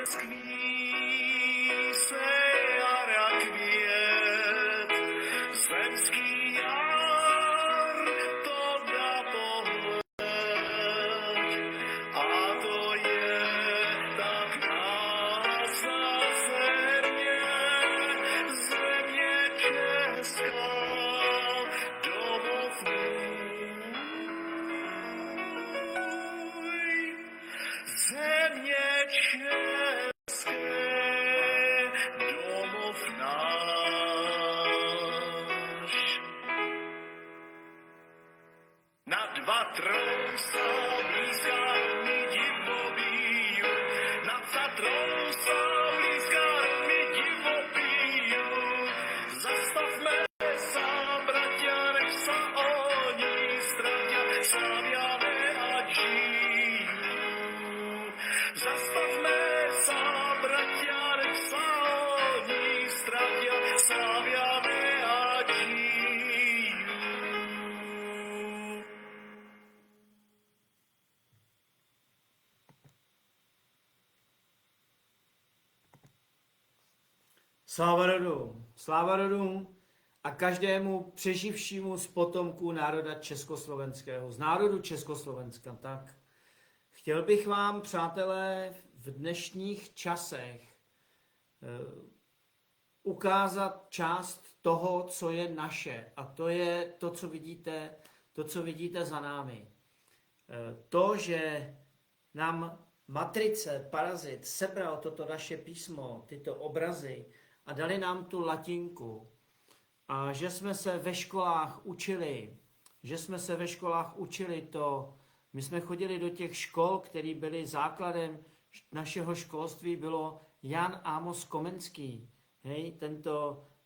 skví se jar jak květ, zemský jar to dá pohled. A to je tak krásná země, země česká, domov můj. Země české, domov náš. Na dva trousa blízká mi divobíju, nad za trousa blízká mi divobíju. Zastavme sa, bratia, nech sa oni stratia, slaviame a žijú. Zastavme sa, bratia, nech sa oni stratia, slaviame a žijú. Sláva rodům a každému přeživšímu z potomků národa československého, z národu Československa. Tak chtěl bych vám, přátelé, v dnešních časech ukázat část toho, co je naše. A to je to, co vidíte za námi. To, že nám matrice, parazit, sebral toto naše písmo, tyto obrazy a dali nám tu latinku. A že jsme se ve školách učili, to, my jsme chodili do těch škol, které byly základem našeho školství, bylo Jan Amos Komenský. Hej,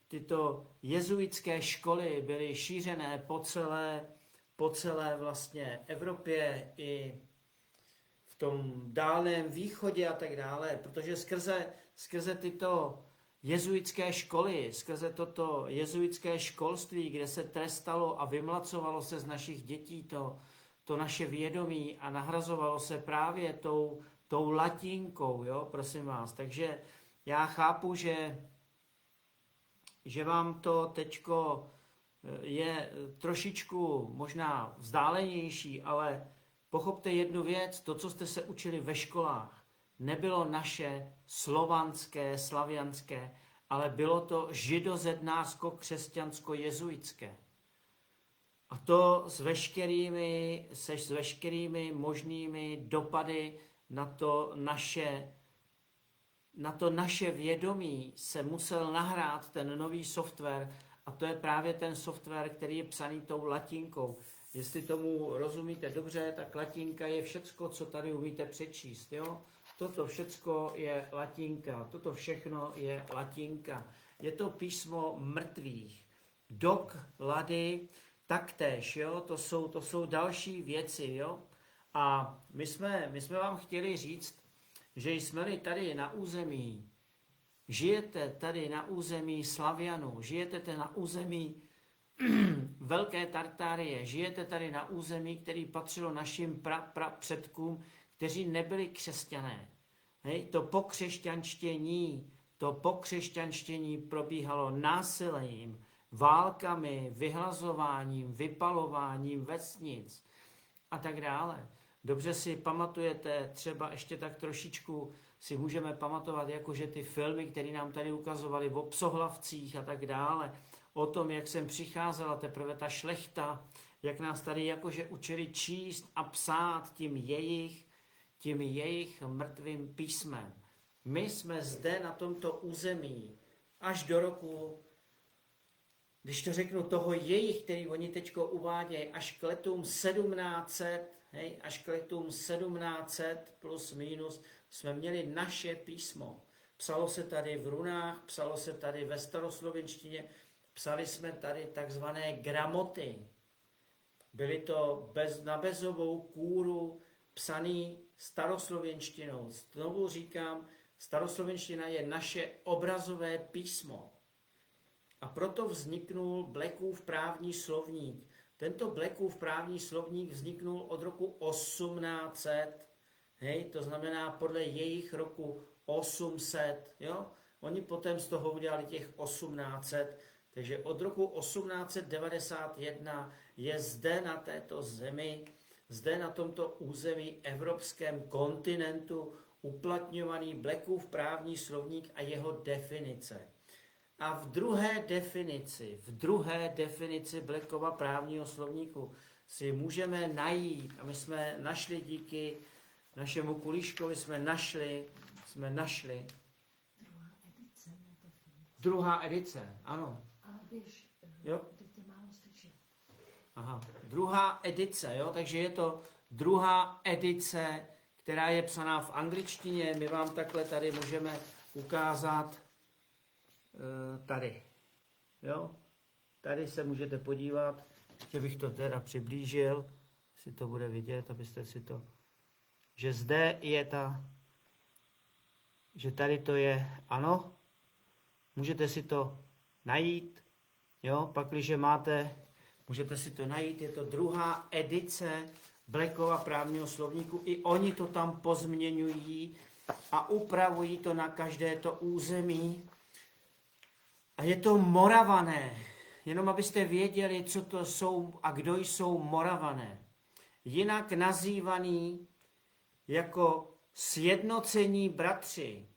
tyto jezuitské školy byly šířené po celé vlastně Evropě i v tom dálném východě a tak dále, protože skrze tyto jezuitské školy, skrze toto jezuitské školství, kde se trestalo a vymlacovalo se z našich dětí to naše vědomí a nahrazovalo se právě tou latinkou, jo, prosím vás. Takže já chápu, že vám to teďko je trošičku možná vzdálenější, ale pochopte jednu věc, to, co jste se učili ve školách, nebylo naše slovanské, slavianské, ale bylo to židozednářsko-křesťansko-jezuitské. A to s veškerými možnými dopady na to naše vědomí se musel nahrát ten nový software, a to je právě ten software, který je psaný tou latinkou. Jestli tomu rozumíte dobře, tak latinka je všecko, co tady umíte přečíst. Jo? Toto všecko je latinka, toto všechno je latinka. Je to písmo mrtvých. Doklady taktéž, jo? To jsou další věci. Jo? A my jsme vám chtěli říct, že jsme-li tady na území, žijete tady na území Slavianů, žijete tady na území Velké Tartárie, žijete tady na území, který patřilo našim předkům, kteří nebyli křesťané. Hej, to pokřesťanštění probíhalo násilím, válkami, vyhlazováním, vypalováním vesnic a tak dále. Dobře si pamatujete, třeba ještě tak trošičku si můžeme pamatovat, jakože ty filmy, které nám tady ukazovali o psohlavcích a tak dále, o tom, jak sem přicházela teprve ta šlechta, jak nás tady jakože učili číst a psát tím jejich mrtvým písmem. My jsme zde na tomto území až do roku, když to řeknu, toho jejich, který oni teďko uvádějí, až k letům 1700, hej, až k letům 1700 plus minus, jsme měli naše písmo. Psalo se tady v runách, psalo se tady ve staroslovenštině, psali jsme tady takzvané gramoty. Byly to na bezovou kůru psaný staroslovenštinou. Znovu říkám, staroslovenština je naše obrazové písmo. A proto vzniknul Blackův právní slovník. Tento Blackův právní slovník vzniknul od roku 1800, Hej, to znamená podle jejich roku 800, jo? Oni potom z toho udělali těch 1800, takže od roku 1891 je zde na této zemi, zde na tomto území evropském kontinentu uplatňovaný Blackův právní slovník a jeho definice. A v druhé definici Blackova právního slovníku si můžeme najít, a my jsme našli díky našemu Kulíškovi, jsme našli druhá edice, ano. Ale víš, Jo. teď tě málo slyšet. Aha, druhá edice, jo, takže je to druhá edice, která je psaná v angličtině. My vám takhle tady můžeme ukázat tady, jo. Tady se můžete podívat, ještě bych to teda přiblížil, si to bude vidět, abyste si to, že zde je že tady to je, ano, můžete si to najít, jo, pakliže máte, můžete si to najít, je to druhá edice Blackova právního slovníku, i oni to tam pozměňují a upravují to na každé to území. A je to Moravané, jenom abyste věděli, co to jsou a kdo jsou Moravané. Jinak nazývaný jako sjednocení bratři.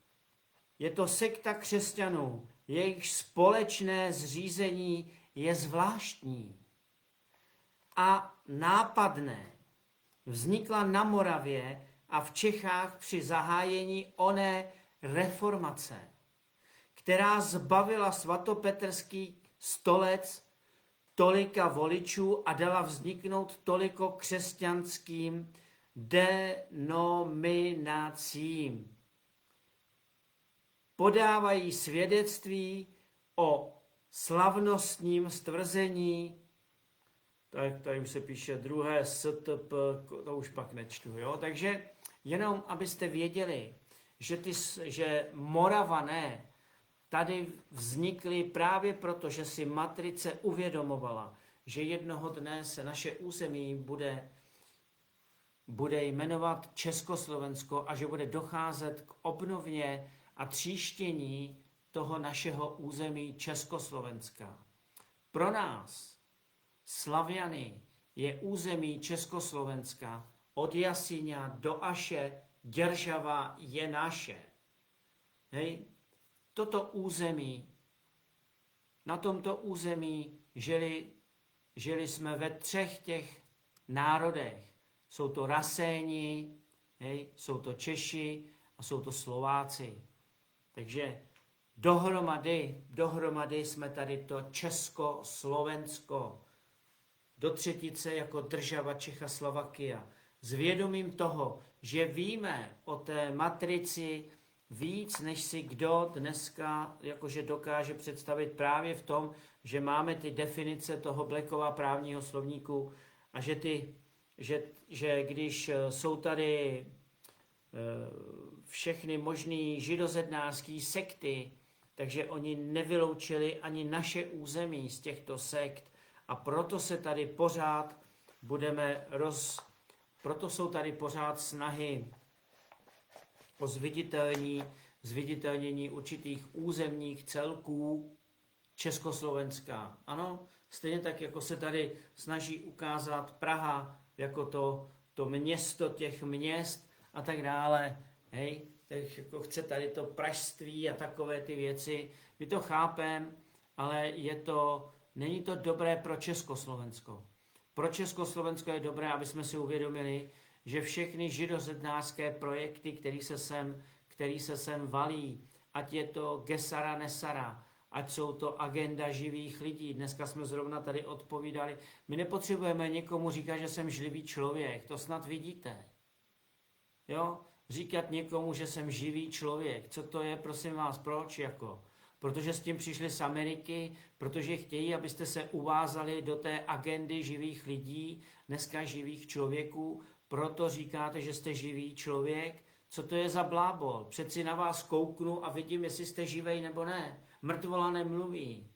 Je to sekta křesťanů, jejich společné zřízení je zvláštní a nápadné. Vznikla na Moravě a v Čechách při zahájení oné reformace, která zbavila svatopetrský stolec tolika voličů a dala vzniknout toliko křesťanským denominacím. Podávají svědectví o slavnostním stvrzení, tak tady už se píše druhé STP, to už pak nečtu, jo? Takže jenom abyste věděli, že Moravané tady vznikly právě proto, že si matrice uvědomovala, že jednoho dne se naše území bude jmenovat Československo a že bude docházet k obnově a tříštění toho našeho území Československa. Pro nás, Slaviany, je území Československa od Jasíňa do Aše, Děržava je naše. Hej? Toto území, na tomto území žili jsme ve třech těch národech. Jsou to Raséni, hej? Jsou to Češi a jsou to Slováci. Takže dohromady jsme tady to Československo. Do třetice jako država Čechoslovakia. S vědomím toho, že víme o té matrici víc, než si kdo dneska jakože dokáže představit právě v tom, že máme ty definice toho Blackova právního slovníku a že když jsou tady všechny možný židozednářský sekty, takže oni nevyloučili ani naše území z těchto sekt a proto se tady pořád proto jsou tady pořád snahy o zviditelnění určitých územních celků Československa. Ano, stejně tak, jako se tady snaží ukázat Praha jako to město těch měst a tak dále. Hej, tak jako chce tady to pražství a takové ty věci. My to chápeme, ale není to dobré pro Československo. Pro Československo je dobré, aby jsme si uvědomili, že všechny židozednářské projekty, který se sem valí, ať je to Gesara Nesara, ať jsou to agenda živých lidí. Dneska jsme zrovna tady odpovídali. My nepotřebujeme někomu říkat, že jsem živý člověk. To snad vidíte. Jo? Říkat někomu, že jsem živý člověk. Co to je, prosím vás, proč jako? Protože s tím přišli z Ameriky, protože chtějí, abyste se uvázali do té agendy živých lidí, dneska živých člověků, proto říkáte, že jste živý člověk. Co to je za blábol? Přeci na vás kouknu a vidím, jestli jste živej nebo ne. Mrtvola nemluví.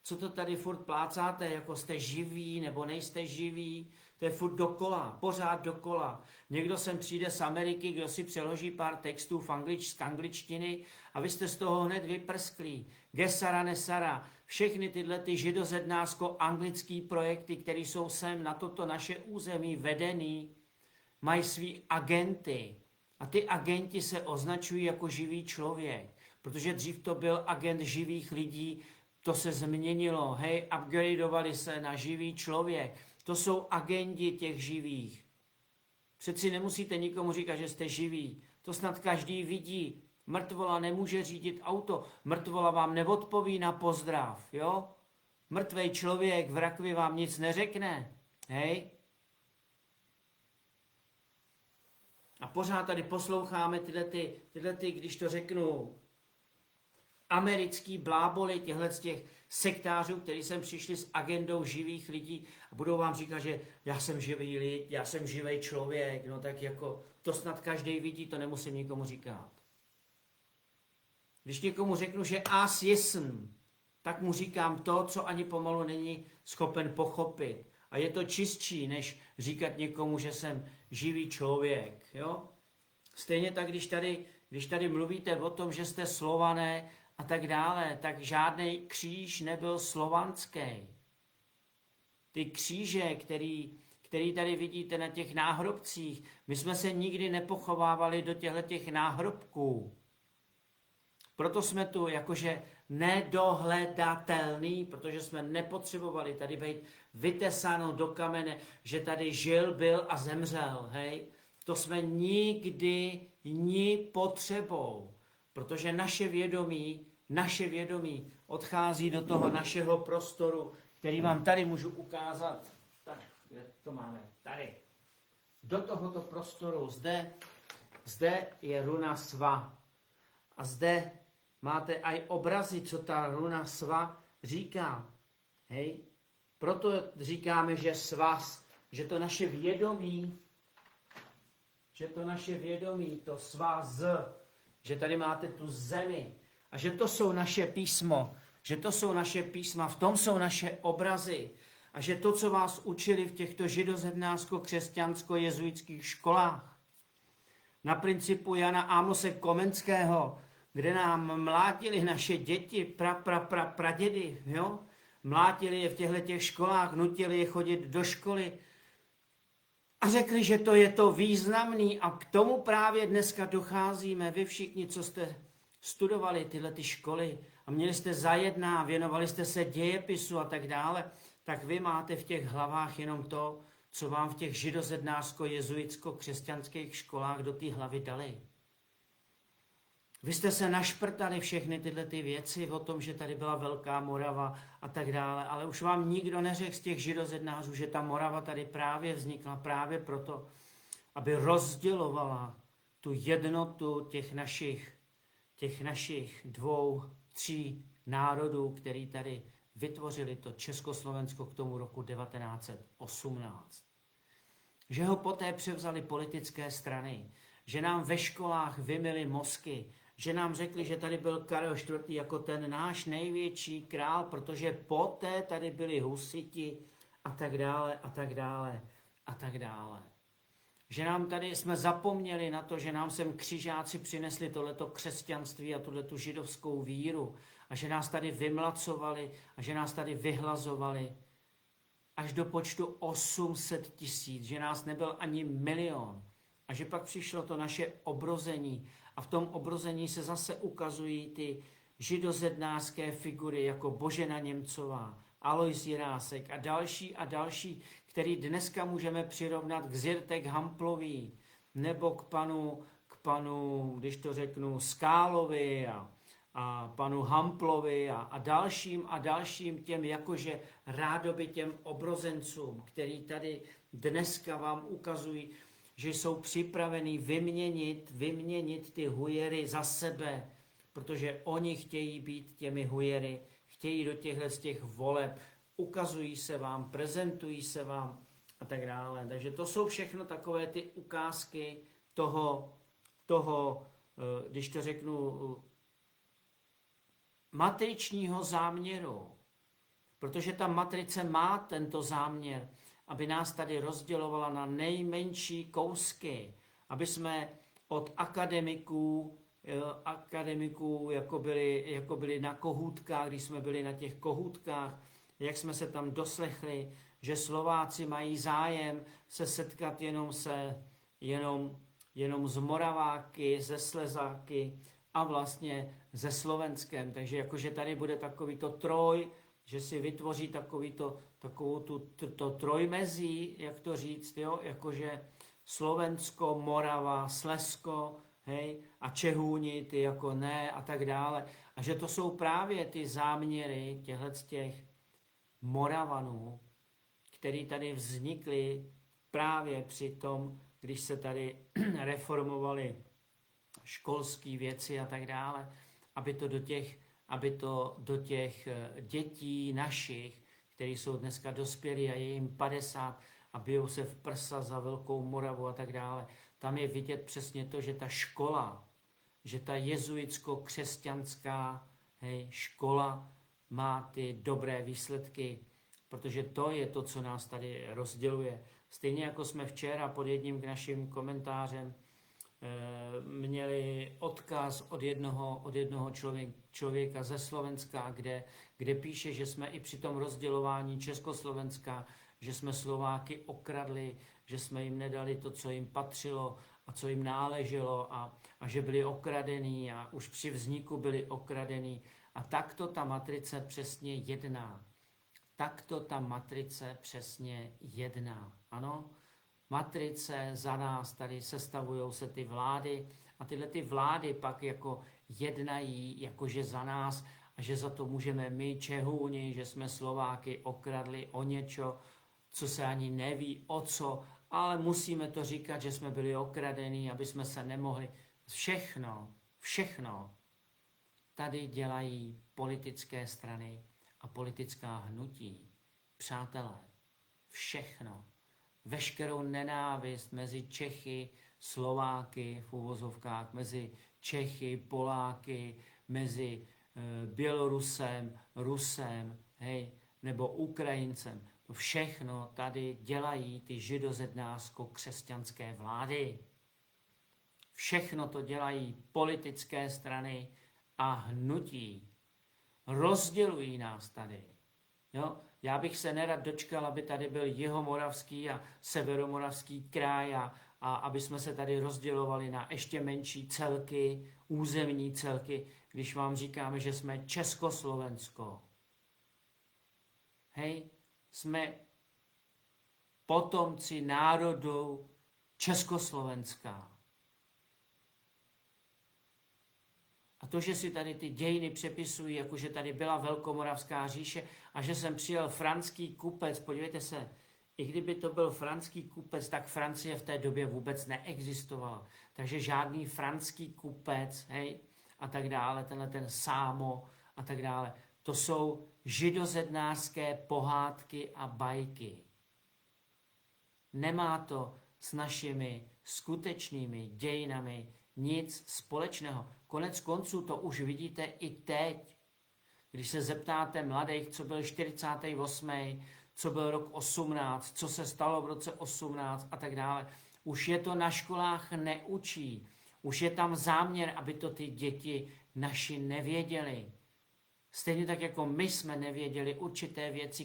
Co to tady furt plácáte, jako jste živí nebo nejste živí? To je furt dokola, pořád dokola. Někdo sem přijde z Ameriky, kdo si přeloží pár textů z angličtiny a vy jste z toho hned vyprsklí. Gesara Nesara, všechny tyhle ty židozednářsko-anglický projekty, které jsou sem na toto naše území vedený, mají svý agenty. A ty agenti se označují jako živý člověk, protože dřív to byl agent živých lidí, to se změnilo, hej, upgradeovali se na živý člověk. To jsou agenti těch živých. Přeci nemusíte nikomu říkat, že jste živí. To snad každý vidí. Mrtvola nemůže řídit auto. Mrtvola vám neodpoví na pozdrav, jo? Mrtvej člověk v rakvi vám nic neřekne, hej? A pořád tady posloucháme tyhle, když to řeknu, americký bláboli z těch sektářů, kteří sem přišli s agendou živých lidí a budou vám říkat, že já jsem živý lid, já jsem živý člověk, no tak jako to snad každý vidí, to nemusím nikomu říkat. Když někomu řeknu, že as jesn, tak mu říkám to, co ani pomalu není schopen pochopit. A je to čistší, než říkat někomu, že jsem živý člověk. Jo? Stejně tak, když tady mluvíte o tom, že jste Slované a tak dále, tak žádný kříž nebyl slovanský. Ty kříže, který tady vidíte na těch náhrobcích, my jsme se nikdy nepochovávali do těchto náhrobků. Proto jsme tu jakože nedohledatelný, protože jsme nepotřebovali tady být vytesáno do kamene, že tady žil, byl a zemřel. Hej? To jsme nikdy ni potřebou, protože naše vědomí odchází do toho našeho prostoru, který vám tady můžu ukázat. Tak, kde to máme? Tady. Do tohoto prostoru. Zde je runa sva. A zde máte i obrazy, co ta runa sva říká. Hej? Proto říkáme, že svaz, že to naše vědomí, to svaz, že tady máte tu zemi a že to jsou naše písmo, že to jsou naše písma, v tom jsou naše obrazy a že to, co vás učili v těchto židozednářsko-křesťansko-jezuitských školách, na principu Jana Amose Komenského, kde nám mlátili naše děti, pradědy, jo? Mlátili je v těchto školách, nutili je chodit do školy a řekli, že to je to významný a k tomu právě dneska docházíme. Vy všichni, co jste studovali tyhle ty školy a měli jste zajedná, věnovali jste se dějepisu a tak dále, tak vy máte v těch hlavách jenom to, co vám v těch židozednářsko-jezuitsko-křesťanských školách do té hlavy dali. Vy jste se našprtali všechny tyhle ty věci o tom, že tady byla Velká Morava a tak dále, ale už vám nikdo neřekl z těch židozednářů, že ta Morava tady právě vznikla právě proto, aby rozdělovala tu jednotu těch našich 2, 3 národů, který tady vytvořili to Československo k tomu roku 1918. Že ho poté převzali politické strany, že nám ve školách vymyli mozky, že nám řekli, že tady byl Karel IV. Jako ten náš největší král, protože poté tady byli husiti a tak dále, a tak dále, a tak dále. Že nám tady jsme zapomněli na to, že nám sem křižáci přinesli tohleto křesťanství a tuhletu židovskou víru a že nás tady vymlacovali a že nás tady vyhlazovali až do počtu 800 000, že nás nebyl ani 1 000 000. A že pak přišlo to naše obrození a v tom obrození se zase ukazují ty židozednářské figury jako Božena Němcová, Alois Jirásek a další, který dneska můžeme přirovnat k Zirtek Hamplový nebo k panu, když to řeknu, Skálovi a panu Hamplovi a dalším těm jakože rádoby těm obrozencům, který tady dneska vám ukazují, že jsou připraveni vyměnit ty hujery za sebe, protože oni chtějí být těmi hujery, chtějí do z těch voleb, ukazují se vám, prezentují se vám a tak dále. Takže to jsou všechno takové ty ukázky toho, když to řeknu, matričního záměru. Protože ta matrice má tento záměr, aby nás tady rozdělovala na nejmenší kousky, aby jsme od akademiků jako byli na kohůtkách, když jsme byli na těch kohůtkách, jak jsme se tam doslechli, že Slováci mají zájem se setkat jenom s Moraváky, se Slezáky a vlastně se Slovenskem. Takže jakože tady bude takovýto troj, že si vytvoří takovou to trojmezí, jak to říct, jo? Jakože Slovensko, Morava, Slezsko, hej, a Čehůni, ty jako ne a tak dále. A že to jsou právě ty záměry těch Moravanů, který tady vznikly právě při tom, když se tady reformovaly školské věci a tak dále, aby to do těch dětí našich, které jsou dneska dospělí a je jim 50 a bijou se v prsa za Velkou Moravu a tak dále, tam je vidět přesně to, že ta škola, že ta jezuitsko-křesťanská škola má ty dobré výsledky, protože to je to, co nás tady rozděluje. Stejně jako jsme včera pod jedním naším komentářem měli odkaz od jednoho člověka ze Slovenska, kde píše, že jsme i při tom rozdělování Československa, že jsme Slováky okradli, že jsme jim nedali to, co jim patřilo a co jim náleželo a že byli okradení a už při vzniku byli okradení. A takto ta matrice přesně jedná. Takto ta matrice přesně jedná. Ano, matrice za nás tady sestavují se ty vlády a tyhle ty vlády pak jako jednají jakože za nás a že za to můžeme my Čehůni, že jsme Slováky okradli o něco, co se ani neví o co, ale musíme to říkat, že jsme byli okradení, aby jsme se nemohli. Všechno tady dělají politické strany a politická hnutí. Přátelé, všechno. Veškerou nenávist mezi Čechy, Slováky v uvozovkách, mezi Čechy, Poláky, mezi Bělorusem, Rusem, hej, nebo Ukrajincem. To všechno tady dělají ty židozednářsko-křesťanské vlády. Všechno to dělají politické strany a hnutí. Rozdělují nás tady. Jo? Já bych se nerad dočkal, aby tady byl jihomoravský a severomoravský kraj a aby jsme se tady rozdělovali na ještě menší celky, územní celky, když vám říkáme, že jsme Československo. Hej, jsme potomci národu Československa. A to, že si tady ty dějiny přepisují, jako že tady byla Velkomoravská říše a že sem přijel franský kupec, podívejte se, i kdyby to byl franský kupec, tak Francie v té době vůbec neexistovala. Takže žádný franský kupec, hej, a tak dále, tenhle ten Sámo a tak dále. To jsou židozednářské pohádky a bajky. Nemá to s našimi skutečnými dějinami nic společného. Konec konců to už vidíte i teď. Když se zeptáte mladých, co byl 48., co byl rok 18, co se stalo v roce 18 a tak dále, už je to na školách neučí. Už je tam záměr, aby to ty děti naši nevěděli. Stejně tak, jako my jsme nevěděli určité věci,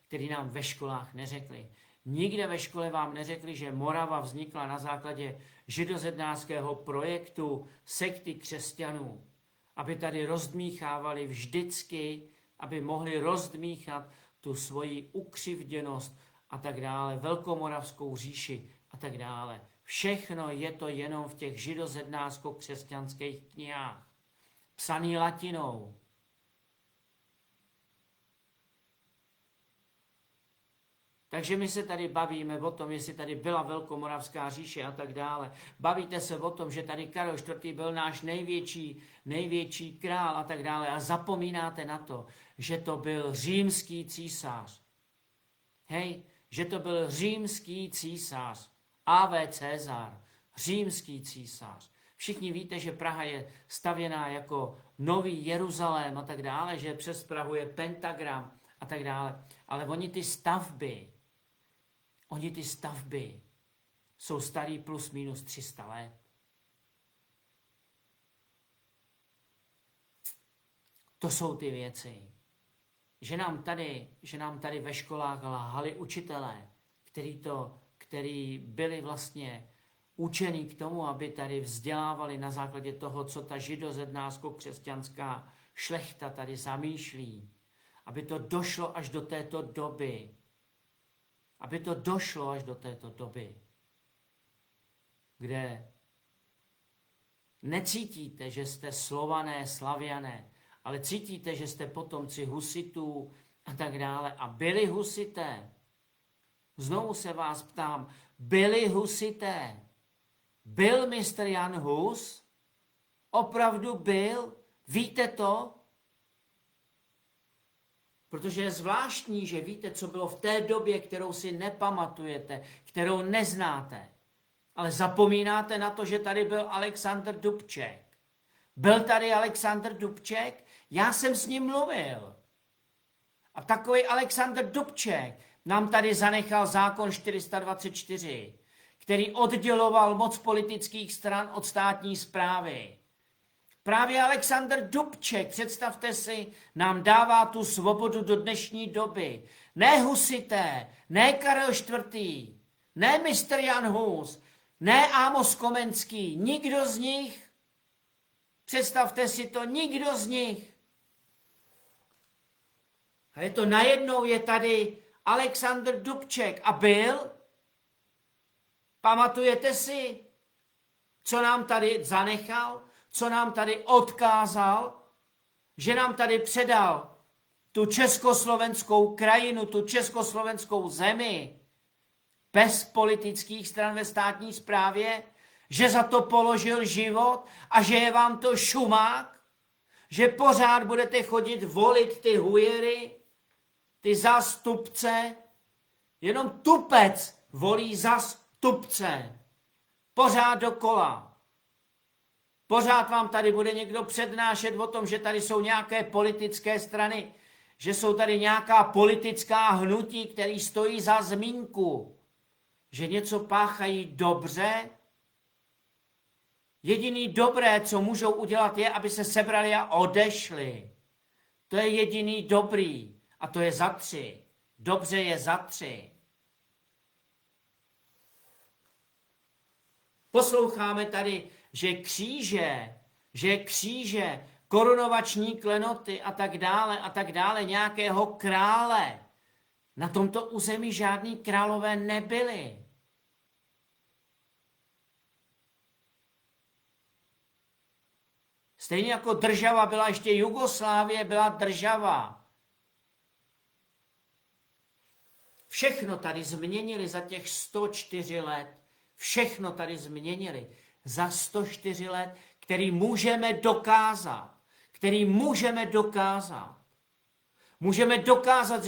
které nám ve školách neřekli. Nikde ve škole vám neřekli, že Morava vznikla na základě židozednářského projektu sekty křesťanů. Aby tady rozdmíchávali vždycky, aby mohli rozdmíchat tu svoji ukřivděnost a tak dále, Velkomoravskou říši a tak dále. Všechno je to jenom v těch židozednářsko-křesťanských knihách, psaný latinou. Takže my se tady bavíme o tom, jestli tady byla Velkomoravská říše a tak dále. Bavíte se o tom, že tady Karel IV. Byl náš největší král a tak dále. A zapomínáte na to, že to byl římský císař. Hej, že to byl římský císař. A.V. Cezar, římský císař. Všichni víte, že Praha je stavěná jako Nový Jeruzalém a tak dále, že přes Prahu je pentagram a tak dále. Ale oni ty stavby Oni ty stavby jsou starý plus minus 300 let. To jsou ty věci. Že nám tady ve školách lhali učitelé, který byli vlastně učení k tomu, aby tady vzdělávali na základě toho, co ta židozednářsko-křesťanská šlechta tady zamýšlí. Aby to došlo až do této doby. Aby to došlo až do této doby, kde necítíte, že jste Slované, Slaviané, ale cítíte, že jste potomci husitů a tak dále. A byli husité. Znovu se vás ptám, byli husité? Byl mistr Jan Hus? Opravdu byl? Víte to? Protože je zvláštní, že víte, co bylo v té době, kterou si nepamatujete, kterou neznáte. Ale zapomínáte na to, že tady byl Alexandr Dubček. Byl tady Alexandr Dubček? Já jsem s ním mluvil. A takový Alexandr Dubček nám tady zanechal zákon 424, který odděloval moc politických stran od státní správy. Právě Alexandr Dubček, představte si, nám dává tu svobodu do dnešní doby. Ne husité, ne Karel IV., ne mistr Jan Hus, ne Amos Komenský, nikdo z nich. Představte si to, nikdo z nich. A je to najednou, je tady Alexandr Dubček a byl. Pamatujete si, co nám tady zanechal, co nám tady odkázal, že nám tady předal tu československou krajinu, tu československou zemi bez politických stran ve státní správě, že za to položil život a že je vám to šumák, že pořád budete chodit volit ty hujery, ty zástupce, jenom tupec volí zástupce, pořád dokola. Pořád vám tady bude někdo přednášet o tom, že tady jsou nějaké politické strany, že jsou tady nějaká politická hnutí, které stojí za zmínku, že něco páchají dobře. Jediný dobré, co můžou udělat, je, aby se sebrali a odešli. To je jediný dobrý. A to je za 3. Dobře je za 3. Posloucháme tady, že kříže, korunovační klenoty a tak dále, nějakého krále. Na tomto území žádní králové nebyli. Stejně jako država byla ještě Jugoslávie, byla država. Všechno tady změnili za těch 104 let. Všechno tady změnili za 104 let, který můžeme dokázat. Můžeme dokázat,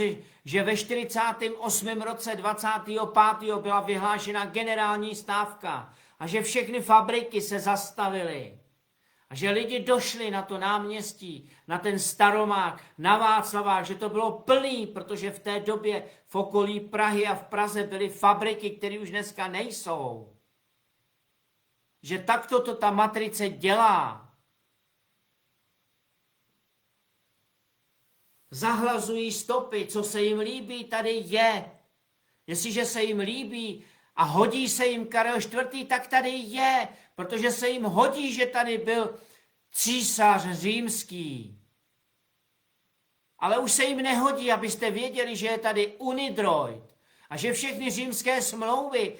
že ve 48. roce 25. byla vyhlášena generální stávka a že všechny fabriky se zastavily. A že lidi došli na to náměstí, na ten Staromák, na Václavák, že to bylo plný, protože v té době v okolí Prahy a v Praze byly fabriky, které už dneska nejsou. Že takto to ta matrice dělá. Zahlazují stopy, co se jim líbí, tady je. Jestliže se jim líbí a hodí se jim Karel IV., tak tady je, protože se jim hodí, že tady byl císař římský. Ale už se jim nehodí, abyste věděli, že je tady Unidroid a že všechny římské smlouvy,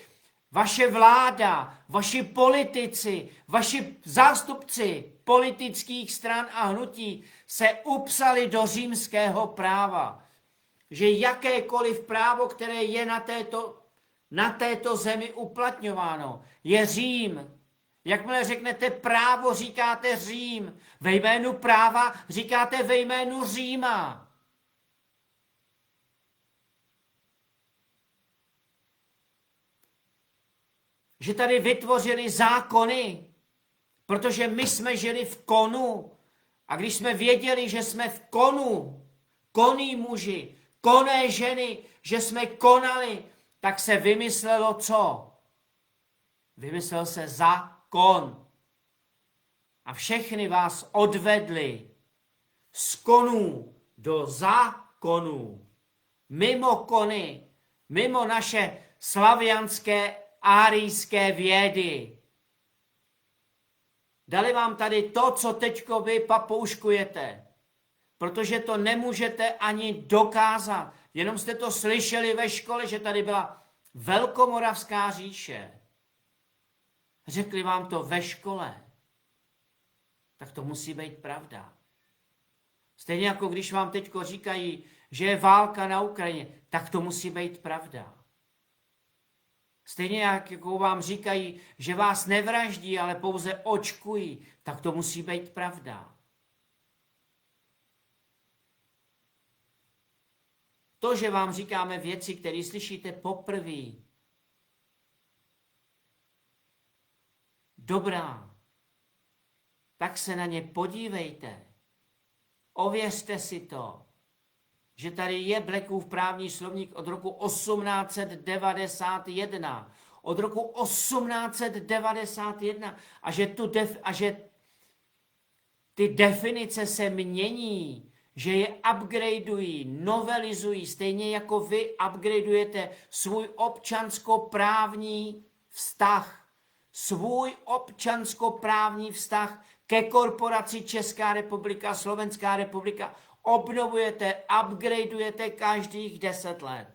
vaše vláda, vaši politici, vaši zástupci politických stran a hnutí se upsali do římského práva. Že jakékoliv právo, které je na této zemi uplatňováno, je Řím. Jakmile řeknete právo, říkáte Řím. Ve jménu práva říkáte ve jménu Říma. Že tady vytvořili zákony, protože my jsme žili v konu. A když jsme věděli, že jsme v konu, konní muži, konné ženy, že jsme konali, tak se vymyslelo co? Vymyslel se zákon. A všechny vás odvedli z konů do zákonů. Mimo kony, mimo naše slavianské, árijské vědy. Dali vám tady to, co teďko vy papouškujete. Protože to nemůžete ani dokázat. Jenom jste to slyšeli ve škole, že tady byla Velkomoravská říše. Řekli vám to ve škole. Tak to musí být pravda. Stejně jako když vám teďko říkají, že je válka na Ukrajině, tak to musí být pravda. Stejně jako vám říkají, že vás nevraždí, ale pouze očkují, tak to musí být pravda. To, že vám říkáme věci, které slyšíte poprvé, dobrá, tak se na ně podívejte. Ověřte si to, že tady je Blackův právní slovník od roku 1891. Od roku 1891. A že ty definice se mění, že je upgradeují, novelizují, stejně jako vy upgradeujete svůj občanskoprávní vztah. Svůj občanskoprávní vztah ke korporaci Česká republika, Slovenská republika obnovujete, upgradeujete každých 10 let.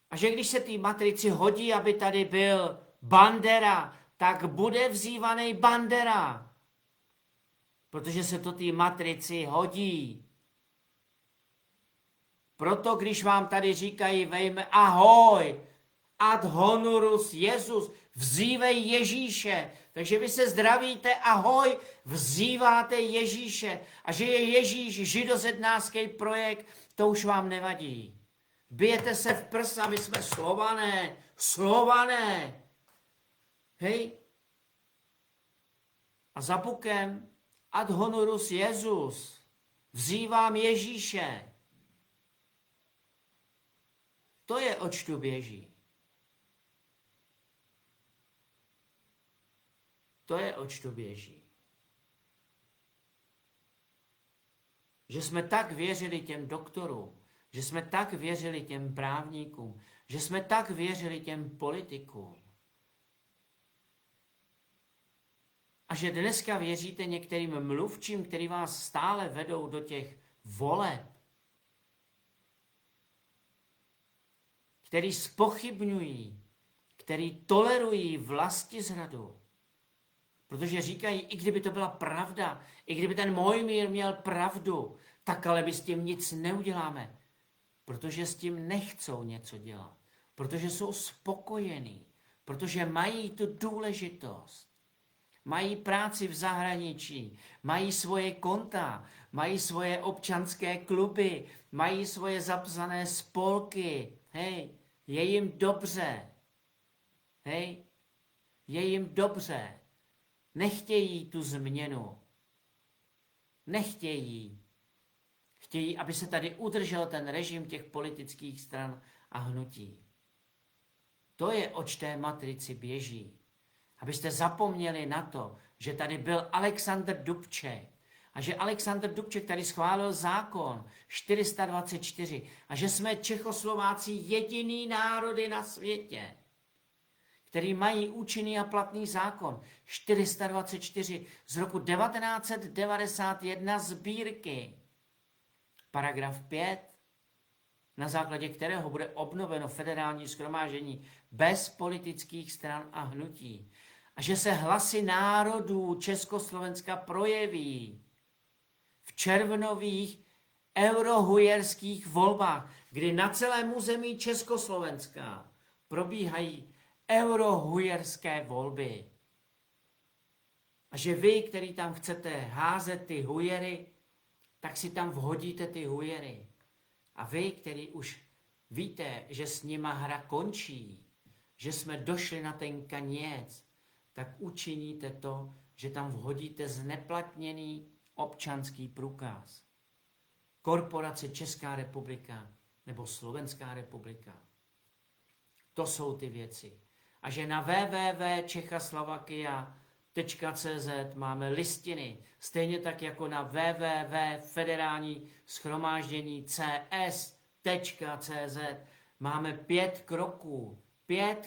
A že když se té matrici hodí, aby tady byl Bandera, tak bude vzývaný Bandera. Protože se to té matrici hodí. Proto, když vám tady říkají ve jménu ahoj, ad honorus Jesus, vzývej Ježíše. Takže vy se zdravíte, ahoj, vzýváte Ježíše. A že je Ježíš židozednářský projekt, to už vám nevadí. Bijete se v prsa, my jsme Slované. Hej. A za bukem ad honorus Jesus, vzývám Ježíše. To je, oč tu běží. To je, oč tu běží. Že jsme tak věřili těm doktorům, že jsme tak věřili těm právníkům, že jsme tak věřili těm politikům. A že dneska věříte některým mluvčím, který vás stále vedou do těch voleb, který zpochybňují, který tolerují vlastizradu. Protože říkají, i kdyby to byla pravda, i kdyby ten Mojmír měl pravdu, tak ale my s tím nic neuděláme. Protože s tím nechcou něco dělat. Protože jsou spokojení. Protože mají tu důležitost. Mají práci v zahraničí, mají svoje konta, mají svoje občanské kluby, mají svoje zapsané spolky. Hej, je jim dobře. Hej, je jim dobře. Nechtějí tu změnu. Nechtějí. Chtějí, aby se tady udržel ten režim těch politických stran a hnutí. To je, oč té matrici běží. Abyste zapomněli na to, že tady byl Alexander Dubček a že Alexander Dubček tady schválil zákon 424 a že jsme Čechoslováci jediný národy na světě, který mají účinný a platný zákon 424 z roku 1991 sbírky. Paragraf 5, na základě kterého bude obnoveno federální shromáždění bez politických stran a hnutí. A že se hlasy národů Československa projeví v červnových eurohujerských volbách, kdy na celém území Československa probíhají eurohujerské volby. A že vy, který tam chcete házet ty hujery, tak si tam vhodíte ty hujery. A vy, který už víte, že s nima hra končí, že jsme došli na ten kaněc, tak učiníte to, že tam vhodíte zneplatněný občanský průkaz. Korporace Česká republika nebo Slovenská republika. To jsou ty věci. A že na www.čechoslovakia.cz máme listiny, stejně tak jako na www.federální schromáždění cs.cz máme 5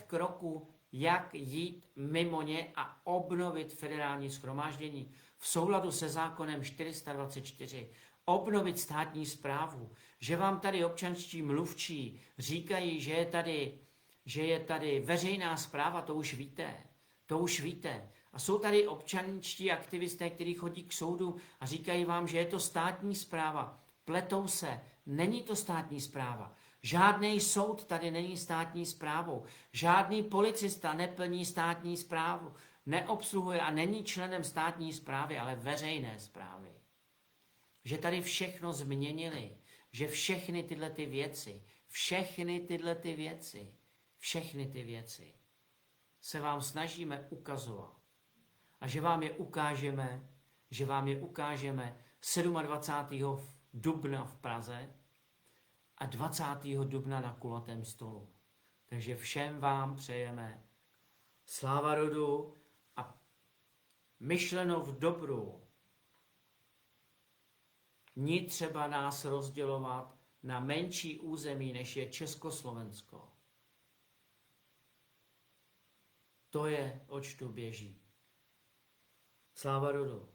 kroků, jak jít mimo ně a obnovit federální schromáždění v souladu se zákonem 424. Obnovit státní správu. Že vám tady občanští mluvčí říkají, že je tady veřejná správa, to už víte. A jsou tady občanští aktivisté, kteří chodí k soudu a říkají vám, že je to státní správa. Pletou se, není to státní správa. Žádný soud tady není státní správou. Žádný policista neplní státní správu, neobsluhuje a není členem státní správy, ale veřejné správy. Že tady všechno změnili, že všechny tyhle věci se vám snažíme ukazovat. A že vám je ukážeme 27. dubna v Praze a 20. dubna na kulatém stolu. Takže všem vám přejeme sláva rodu a myšleno v dobru. Ní třeba nás rozdělovat na menší území, než je Československo. To je, oč tu běží. Sláva rodu.